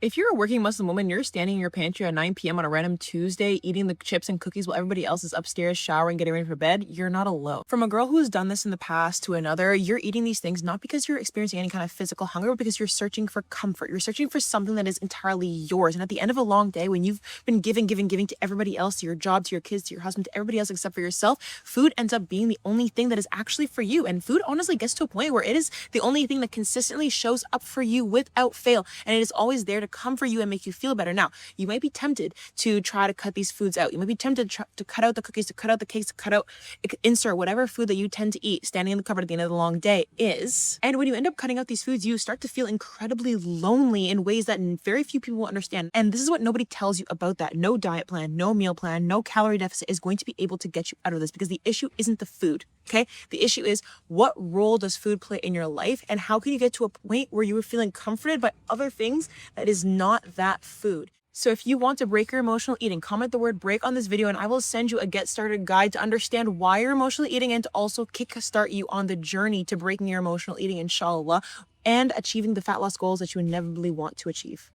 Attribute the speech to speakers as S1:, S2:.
S1: If you're a working Muslim woman, you're standing in your pantry at 9 p.m. on a random Tuesday, eating the chips and cookies while everybody else is upstairs showering, getting ready for bed, you're not alone. From a girl who's done this in the past to another, you're eating these things not because you're experiencing any kind of physical hunger, but because you're searching for comfort. You're searching for something that is entirely yours. And at the end of a long day, when you've been giving to everybody else, to your job, to your kids, to your husband, to everybody else except for yourself, food ends up being the only thing that is actually for you. And food honestly gets to a point where it is the only thing that consistently shows up for you without fail. And it is always there to comfort you and make you feel better. Now, you might be tempted to try to cut these foods out. You might be tempted to cut out the cookies, to cut out the cakes, to cut out, insert whatever food that you tend to eat standing in the cupboard at the end of the long day is. And when you end up cutting out these foods, you start to feel incredibly lonely in ways that very few people will understand. And this is what nobody tells you about that. No diet plan, no meal plan, no calorie deficit is going to be able to get you out of this, because the issue isn't the food. Okay. The issue is, what role does food play in your life, and how can you get to a point where you are feeling comforted by other things that is not that food? So if you want to break your emotional eating, comment the word break on this video and I will send you a get started guide to understand why you're emotionally eating and to also kickstart you on the journey to breaking your emotional eating, inshallah, and achieving the fat loss goals that you inevitably want to achieve.